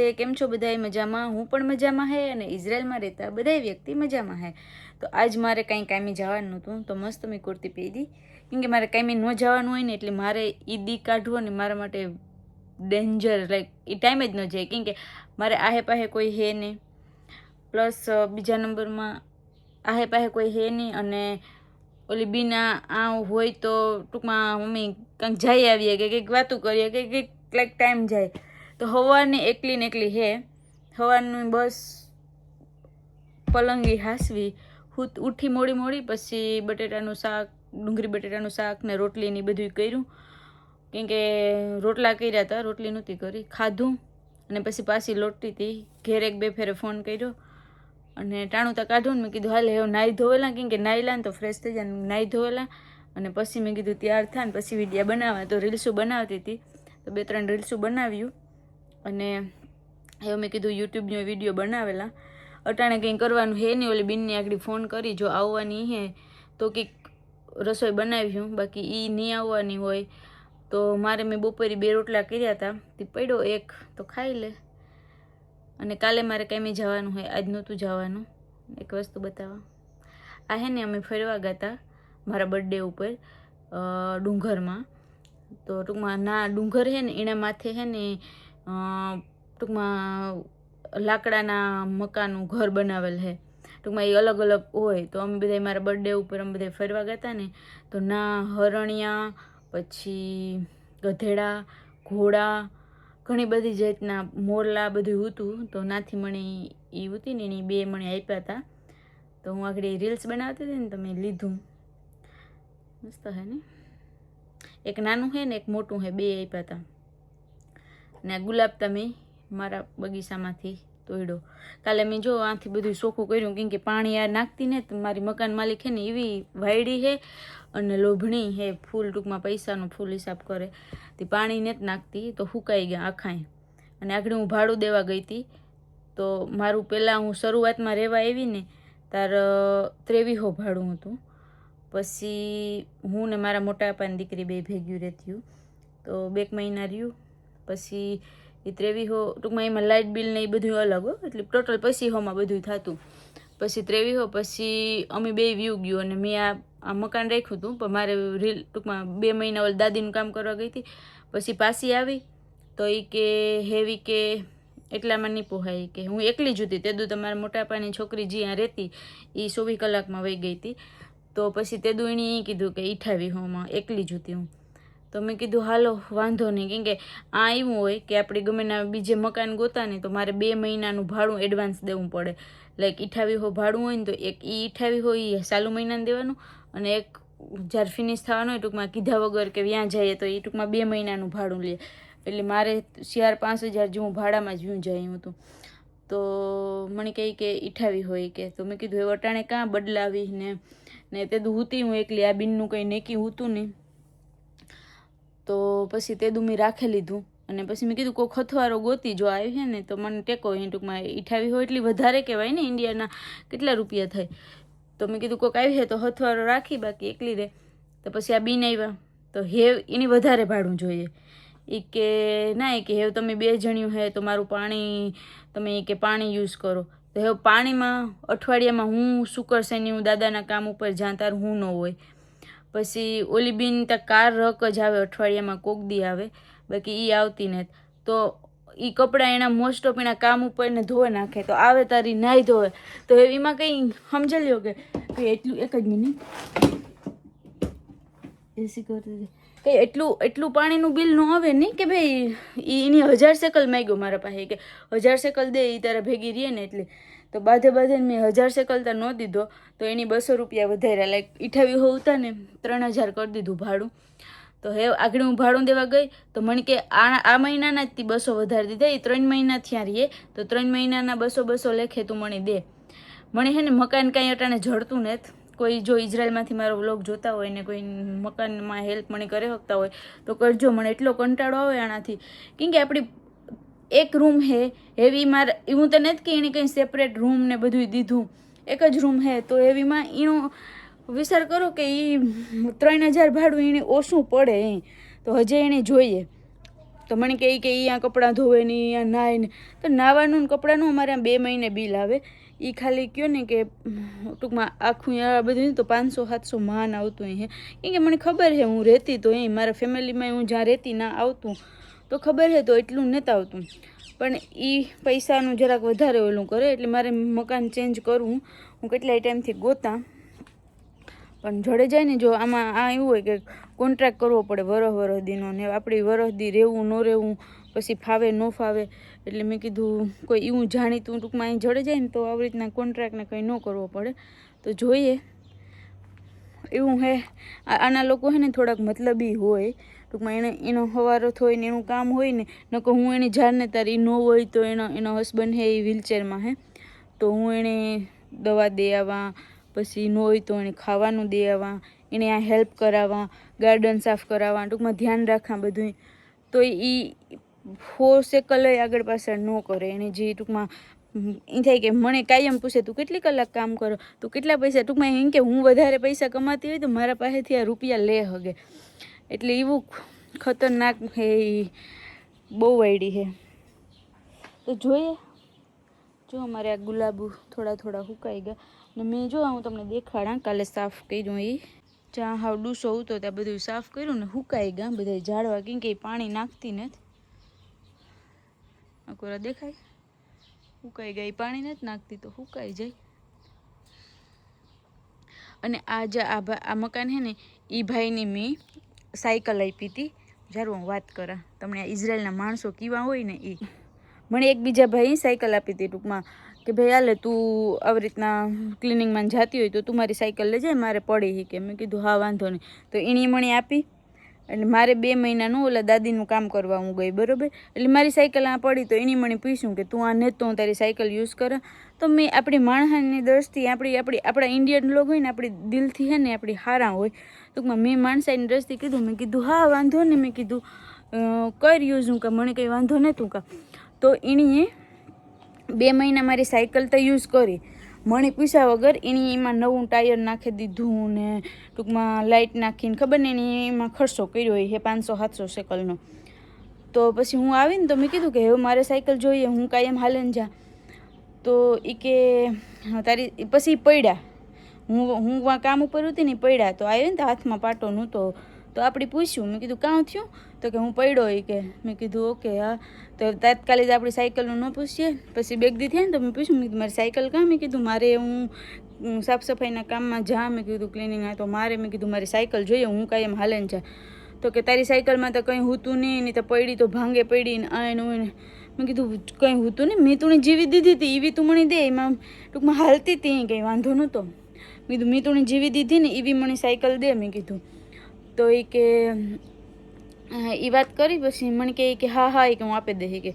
નમસ્તે, કેમ છો બધાય? મજામાં? હું પણ મજામાં હે અને ઇઝરાયલમાં રહેતા બધાય વ્યક્તિ મજામાં હે. તો આજ મારે કંઈ કામી જવાનું નહોતું, તો મસ્ત મેં કુર્તી પહેરી, કેમ કે મારે કાંઈ ન જવાનું હોય ને એટલે મારે ઈદી કાઢવો ને મારા માટે ડેન્જર, લાઈક એ ટાઈમ જ ન જાય, કેમ કે મારે આહે પાહે કોઈ હે નહીં, પ્લસ બીજા નંબરમાં આહે પાહે કોઈ હે નહીં, અને ઓલી બીના આ હોય તો ટૂંકમાં મમ્મી કંઈક જઈ આવીએ કે કંઈક વાતું કરીએ કે કંઈક લાઈક ટાઈમ જાય. તો સવારની એકલી ને એકલી હે, સવારની બસ પલંગી હાસવી, ઉઠી મોડી મોડી, પછી બટેટાનું શાક, ડુંગળી બટેટાનું શાક ને રોટલી ને બધું કર્યું, કેમ કે રોટલા કર્યા હતા, રોટલી નહોતી કરી, ખાધું અને પછી પાછી લોટતી હતી. ઘેર એક બે ફેરે ફોન કર્યો અને ટાણું તો કાઢું ને મેં કીધું હાલે હવે નાહી ધોવેલા, કેમ કે નાહીલા ને તો ફ્રેશ થઈ જાય, નાહી ધોવેલા અને પછી મેં કીધું તૈયાર થાય ને પછી વિડીયા બનાવવા. તો રીલ્સું બનાવતી હતી, તો 2-3 રીલ્સું બનાવ્યું અને હવે મેં કીધું યુટ્યુબનો વિડીયો બનાવેલા. અટાણે કંઈ કરવાનું હે નહીં, ઓલી બીનની આગળ ફોન કરી જો આવવાની હે તો કંઈક રસોઈ બનાવ્યું, બાકી એ નહીં આવવાની હોય તો મારે મેં બપોરે 2 રોટલા કર્યા હતા, તે પડ્યો એક તો ખાઈ લે. અને કાલે મારે કાંઈ જવાનું હોય, આજ નહોતું જવાનું. એક વસ્તુ બતાવવા આ હે ને, અમે ફરવા ગયા હતા મારા બર્થડે ઉપર ડુંગરમાં. તો ટૂંકમાં ના ડુંગર હે ને એના માથે હે ને ટૂંકમાં લાકડાના મકાનનું ઘર બનાવેલ છે, ટૂંકમાં એ અલગ અલગ હોય. તો અમે બધા મારા બર્થડે ઉપર અમે બધા ફરવા ગયા હતા ને, તો ના હરણિયા, પછી ગધેડા, ઘોડા, ઘણી બધી જાતના મોરલા બધું હતું. તો નાથી મણી એ હતી ને એની 2 મણી આપ્યા હતા. તો હું આગળ રીલ્સ બનાવતી હતી ને તો મેં લીધું. મસ્ત હે ને, એક નાનું છે ને એક મોટું છે, 2 આપ્યા હતા. ને ગુલાબ તમે મારા બગીચામાંથી તોડ્યો. કાલે મેં જો આથી બધું ચોખ્ખું કર્યું, કેમ કે પાણી આ નાખતી ને તો મારી મકાન માલિક છે ને એવી વાયડી છે અને લોભણી હે, ફૂલ ટૂંકમાં પૈસાનું ફૂલ હિસાબ કરે, તે પાણી ને જ નાખતી તો સુકાઈ ગયા આખાય. અને આગળ હું ભાડું દેવા ગઈ હતી, તો મારું પહેલાં હું શરૂઆતમાં રહેવા આવી ને તાર 2300 ભાડું હતું. પછી હું ને મારા મોટા પપ્પાની દીકરી 2 ભેગ્યું રહેતી, તો 2 મહિના રહ્યું. પછી એ 2300 ટૂંકમાં એમાં લાઇટ બિલ ને એ બધું અલગ હો, એટલે ટોટલ 2500માં બધું થતું. પછી 2300 પછી અમે 2 વ્યૂ ગયું અને મેં આ મકાન રાખ્યું હતું, પણ મારે ટૂંકમાં 2 મહિના ઓલ દાદીનું કામ કરવા ગઈ હતી. પછી પાછી આવી તો એ કે હેવી કે એટલામાં નહીં પોહાય, કે હું એકલી જ હતી. તેદું તમારા મોટા પપ્પાની છોકરી જ્યાં રહેતી એ 24 કલાકમાં વહી ગઈ હતી. તો પછી તેદું એણે એ કીધું કે 2800માં એકલી જ હતી હું. તો મેં કીધું હાલો વાંધો નહીં, કેમ કે આ એવું હોય કે આપણે ગમે ના બીજે મકાન ગોતા ને તો મારે 2 મહિનાનું ભાડું એડવાન્સ દેવું પડે. લાઈક 2800 ભાડું હોય ને તો એક 2800 એ ચાલુ મહિનાને દેવાનું, અને એક જ્યારે ફિનિશ થવાનું હોય ટૂંકમાં કીધા વગર કે વ્યાં જઈએ તો એ ટૂંકમાં 2 મહિનાનું ભાડું લે. એટલે મારે 4-5 હજાર જેવું ભાડામાં જ વ્યું જાય હતું. તો મને કહે કે 2800 કે, તો મેં કીધું એ વટાણે કાં બદલાવી ને તે હતી હું એકલી, આ બીનનું કંઈ નેકી હતું નહીં. તો પછી તે મેં રાખી લીધું અને પછી મેં કીધું કોઈ ખથવારો ગોતી જો આવી છે ને તો મને ટેકો. એ ટૂંકમાં 2800 એટલી વધારે કહેવાય ને, ઇન્ડિયાના કેટલા રૂપિયા થાય. તો મેં કીધું કોઈક આવી છે તો હથવારો રાખી, બાકી એકલી રહે. તો પછી આ બીન આવ્યા તો હેવ એની વધારે ભાડું જોઈએ. એ કે ના, એ કે હેવ તમે 2 જણ્યું હે તો મારું પાણી તમે કે પાણી યુઝ કરો. તો હેવ પાણીમાં અઠવાડિયામાં હું શુક્ર શનિ હું દાદાના કામ ઉપર જાણ, તાર હું ન હોય. પછી ઓલી બીન ત્યાં કાર રક જ આવે, અઠવાડિયામાં કોક દી આવે, બાકી એ આવતી નથી. તો એ કપડાં એના મોસ્ટ ઓફ એના કામ ઉપર ને ધોવે નાખે, તો આવે તારી નાહી ધોવે. તો એમાં કંઈ સમજી લ્યો કે એટલું, એક જ મિનિટ એસી કરતી કંઈ એટલું પાણીનું બિલ ન આવે નહીં કે ભાઈ એની 1000 શેકલ માંગ્યો મારા પાસે, કે 1000 શેકલ દે એ તારા ભેગી રહીએ ને એટલે. તો બાધે મેં 1000 શેકલ તો ન દીધો, તો એની 200 રૂપિયા વધાર્યા, લાઈક 2800 હતા ને 3000 કરી દીધું ભાડું. તો હે આગળ હું ભાડું દેવા ગઈ તો મને કે આ મહિનાના જ 200 વધારી દીધા, એ 3 મહિના થયા રહીએ તો 3 મહિનાના 200 લેખે તું મને દે. મને હે ને મકાન કાંઈ અટાણે જડતું નથી. કોઈ જો ઇઝરાયલમાંથી મારો વ્લોગ જોતા હોય ને કોઈ મકાનમાં હેલ્પ મને કરી શકતા હોય તો કરજો. મને એટલો કંટાળો આવે આનાથી, કેમ કે આપણી એક રૂમ હે એવી, મારે હું તો નથી કે એને કંઈ સેપરેટ રૂમ ને બધું દીધું, એક જ રૂમ હે. તો એવીમાં એનો વિચાર કરો કે એ 3000 ભાડું એને ઓછું પડે, તો હજે એને જોઈએ. તો મને કહે કે અહીંયા કપડાં ધોવે ને અહીંયા નાય ને, તો નાવાનું ને કપડાંનું અમારે આમ 2 મહિને બિલ આવે. એ ખાલી કહો ને કે ટૂંકમાં આખું આ બધું તો 500-700 માન આવતું અહીં. કેમ કે મને ખબર છે હું રહેતી તો અહીં મારા ફેમિલીમાં હું જ્યાં રહેતી ના આવતું તો ખબર છે, તો એટલું નથી આવતું. પણ એ પૈસાનું જરાક વધારે ઓલું કરે, એટલે મારે મકાન ચેન્જ કરવું. હું કેટલાય ટાઈમથી ગોતા પણ જડે જાય ને. જો આમાં આ એવું હોય કે કોન્ટ્રાક્ટ કરવો પડે વરસદીનો, ને આપણી વરસદી રહેવું ન રહેવું, પછી ફાવે ન ફાવે. એટલે મેં કીધું કોઈ એવું જાણીતું ટૂંકમાં અહીં જડે જાય ને તો આવી રીતના કોન્ટ્રાક્ટને કંઈ ન કરવો પડે. તો જોઈએ એવું હે. આના લોકો છે ને થોડાક મતલબી હોય ટૂંકમાં. એનો હવારો હોય ને એનું કામ હોય ને, નકો હું એની જાણને તારી ન હોય તો એનો હસબન્ડ છે એ વ્હીલચેરમાં હે, તો હું એને દવા દે આવવા, પછી ન હોય તો એને ખાવાનું દે આવવા, એને આ હેલ્પ કરાવવા, ગાર્ડન સાફ કરાવવા, ટૂંકમાં ધ્યાન રાખવા બધું. તો એ ફોર્સેકલ આગળ પાછળ ન કરે. એને જે ટૂંકમાં એ થાય કે મને કાયમ પૂછે તું કેટલી કલાક કામ કરો, તું કેટલા પૈસા, ટૂંકમાં એમ કે હું વધારે પૈસા કમાતી હોય તો મારા પાસેથી આ રૂપિયા લે હગે. એટલે એવું ખતરનાક હે, બહુ વાયડી છે. તો જોઈએ. જો અમારે આ ગુલાબો થોડા સુકાઈ ગયા. ને મેં જો હું તમને દેખાડા કાલે સાફ કર્યું. એ જ્યાં હાવ ડૂસો હતો ત્યાં બધું સાફ કર્યું ને સુકાઈ ગયા બધા ઝાડવા. કેમ કે પાણી નાખતી નથી. કોરા દેખાય સુકાઈ ગયા, પાણી નથી નાખતી તો સુકાઈ જાય. અને આ જે આ મકાન છે ને એ ભાઈની મેં સાયકલ આપી હતી. જ્યારે હું વાત કરા તમને, આ ઇઝરાયલના માણસો કેવા હોય ને એ. મને એક બીજા ભાઈ સાયકલ આપી હતી ટૂંકમાં કે ભાઈ હાલે તું આવી રીતના ક્લિનિંગમાં જતી હોય તો તું મારી સાયકલ લઈ જાય, મારે પડી. કે મેં કીધું હા વાંધો નહીં. તો એણે મને આપી. એટલે મારે 2 મહિનાનું ઓલા દાદીનું કામ કરવા હું ગઈ, બરાબર. એટલે મારી સાયકલ આ પડી તો એણે મને પૂછ્યું કે તું આ નથી તો હું તારી સાયકલ યુઝ કરા. તો મેં આપણી માણસની દ્રષ્ટિએ આપણા ઇન્ડિયન લોકો હોય ને આપણી દિલથી છે ને આપણી હારા હોય ટૂંકમાં. મેં માણસાની દ્રષ્ટિએ કીધું, મેં કીધું હા વાંધો નહીં. મેં કીધું કર યુઝ હું કા, મને કંઈ વાંધો નહોતું કા. તો એણે 2 મહિના મારી સાયકલ તો યુઝ કરી, મને પૂછ્યા વગર. એણે એમાં નવું ટાયર નાખી દીધું ને ટૂંકમાં લાઇટ નાખીને ખબર ને એણે એમાં ખર્ચો કર્યો હોય 500-700 શેકલનો. તો પછી હું આવીને તો મેં કીધું કે હવે મારે સાયકલ જોઈએ, હું કાયમ હાલે જા. તો એ કે તારી પછી પડ્યા. હું કામ ઉપર હતી ને પડ્યા. તો આવ્યો ને તો હાથમાં પાટો નહોતો. તો આપણે પૂછ્યું, મેં કીધું કાં થયું? તો કે હું પડ્યો. એ કે મેં કીધું ઓકે હા. તો તાત્કાલિક આપણી સાયકલનું ન પૂછીએ. પછી બેગ દી થયા ને તો મેં પૂછ્યું, મેં કીધું મારી સાયકલ કાં? મેં કીધું મારે હું સાફ સફાઈના કામમાં જા. મેં કીધું ક્લિનિંગ આ તો મારે, મેં કીધું મારી સાયકલ જોઈએ, હું કાંઈ એમ હાલે ને જા. તો કે તારી સાયકલમાં તો કંઈ હોતું નહીં, તો પડી તો ભાંગે પડી ને આ એનું. મેં કીધું કંઈ હોતું નહીં, મેં તું જીવી દીધી હતી એવી તું મને દે. એમાં ટૂંકમાં હાલતી હતી, કંઈ વાંધો નહોતો. મેં કીધું મેં તું જીવી દીધી ને એવી મને સાયકલ દે. મેં કીધું તો એ કે એ વાત કરી. પછી મને કે હા એ કે હું આપી દે. કે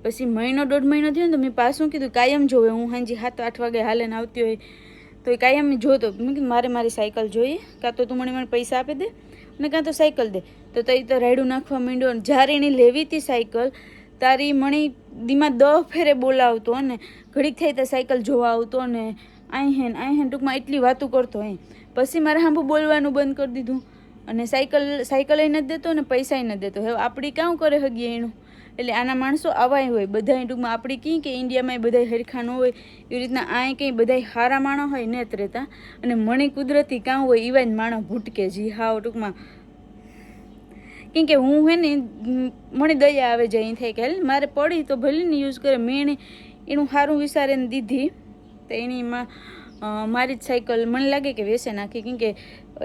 પછી 1-1.5 મહિનો થયો ને તો મેં પાછું કીધું કાયમ જોવે. હું સાંજે 7-8 વાગે હાલે ને આવતી હોય તો એ કાયમ જોતો. મેં કીધું મારી સાયકલ જોઈએ, કાં તો તું મને પૈસા આપી દે અને કાં તો સાયકલ દે. તો એ તો રાયડું નાખવા માંડ્યો. જ્યારે એણે લેવી હતી સાયકલ તારી મને દીમાં 10 ફેરે બોલાવતો અને ઘડીક થઈ તો સાયકલ જોવા આવતો અને અહીં ટૂંકમાં એટલી વાતું કરતો. પછી મારે સાંભળું બોલવાનું બંધ કરી દીધું અને સાયકલ નથી દેતો ને પૈસા નથી દેતો. હવે આપણી કામ કરે હગીએ એનું. એટલે આના માણસો આવાય હોય બધા ટૂંકમાં. આપણી કંઈ કે ઇન્ડિયામાં બધા હરખા ન હોય એવી રીતના આ કંઈ બધા સારા માણસ હોય ને જ રહેતા. અને મને કુદરતી કામ હોય એવા જ માણસ ભૂટકે જી હાવ ટૂંકમાં. કેમ કે હું હે ને મને દયા આવે જાય થાય કે હાલ મારે પડી તો ભલે ને યુઝ કરે. મેં એનું સારું વિચારીને દીધી તો એનીમાં મારી જ સાયકલ મને લાગે કે વેસે નાખી. કેમ કે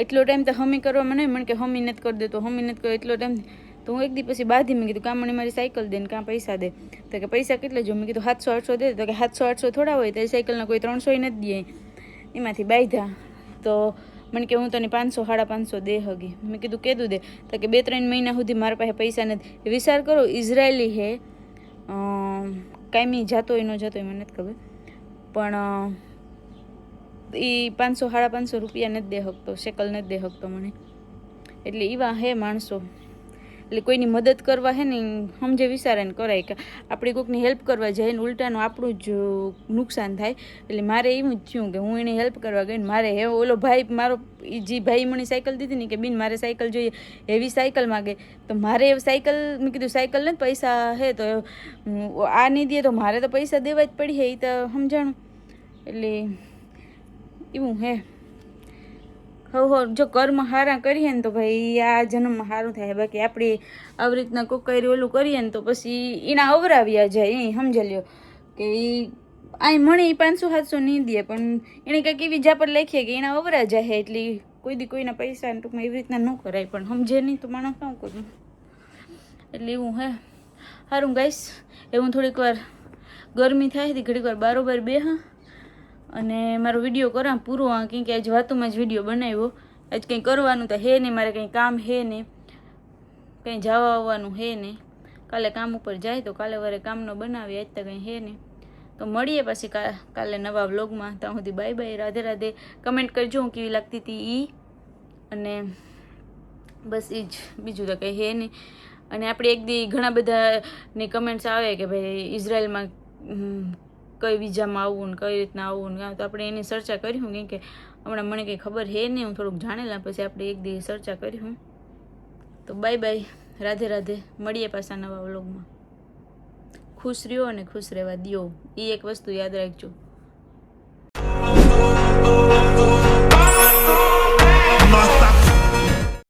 એટલો ટાઈમ તો હમી કરવા મને કે હમી નથી કરી દેતો, હમી નથી કરે એટલો ટાઈમ. તો હું એક દી પછી બાંધી મેં કીધું કાં મને મારી સાયકલ દે ને કાં પૈસા દે. તો કે પૈસા કેટલા જો? મેં કીધું 700-800 દે. તો કે 700-800 થોડા હોય, તો સાયકલના કોઈ 300 નથી દે. એમાંથી બાંધ્યા. તો મને કે હું તને 500-550 દે હગી. મેં કીધું કીધું દે. તો કે 2-3 મહિના સુધી મારા પાસે પૈસા નથી. વિચાર કરો ઇઝરાયલી હે, કાયમી જાતો હોય ન જાતો હોય મને નથી ખબર, પણ એ 500-550 રૂપિયા નથી દે શકતો, શેકલ નથી દે શકતો મને. એટલે એવા હે માણસો. એટલે કોઈની મદદ કરવા હે ને સમજે વિચારે ને કરાય કે આપણે કોઈકની હેલ્પ કરવા જાય ને ઉલટાનું આપણું જ નુકસાન થાય. એટલે મારે એવું જ થયું કે હું એને હેલ્પ કરવા ગઈ ને મારે હે ઓલો ભાઈ મારો જે ભાઈ મને સાયકલ દીધી ને કે બેન મારે સાયકલ જોઈએ, એવી સાયકલ માગે તો મારે સાયકલ મેં કીધું સાયકલ ને પૈસા હે તો આ નહીં દે તો મારે તો પૈસા દેવા જ પડી હે એ તો સમજાણું. એટલે એવું હે જો કર્મ સારા કરીએ ને તો ભાઈ આ જન્મમાં સારું થાય. બાકી આપણે આવી રીતના કોક કરી ઓલું કરીએ ને તો પછી એના અવરાવ્યા જાય. એ સમજી લ્યો કે એ અહીં મને 500-700 નહીં દે પણ એને કંઈક એવી ઝાપટ લખીએ કે એના અવરા જાય. એટલે કોઈ દી કોઈના પૈસા ટૂંકમાં એવી રીતના ન કરાય પણ સમજે નહીં તો માણસ શું કરું. એટલે એવું હે સારું ગાઈસ. એવું થોડીક વાર ગરમી થાય હતી ઘડીક વાર બારોબાર બેહા અને મારો વિડીયો કરા પૂરો કેમ કે આજ વાતોમાં જ વિડીયો બનાવ્યો. આજ કંઈ કરવાનું તો હે નહીં, મારે કંઈ કામ હે નહીં, કંઈ જવા આવવાનું હે નહીં. કાલે કામ ઉપર જાય તો કાલે વારે કામનો બનાવીએ. આજ તો કંઈ હે નહીં. તો મળીએ પછી કાલે નવા વ્લોગમાં. ત્યાં સુધી bye bye, Radhe Radhe. Comment કરજો હું કેવી લાગતી હતી એ. અને બસ એ જ, બીજું તો કંઈ હે નહીં. અને આપણે એક દી ઘણા બધાની કમેન્ટ્સ આવે કે ભાઈ ઇઝરાયલમાં કઈ વિઝામાં આવવું ને કઈ રીતના આવવું ને તો આપણે એની ચર્ચા કર્યું કેમ કે હમણાં મને કંઈ ખબર હે નહીં, હું થોડુંક જાણેલા પછી આપણે એક દી ચર્ચા કર્યું. તો બાય બાય, રાધે રાધે. મળીએ પાછા નવા વ્લોગમાં. ખુશ રહ્યો અને ખુશ રહેવા દ્યો, એ એક વસ્તુ યાદ રાખજો.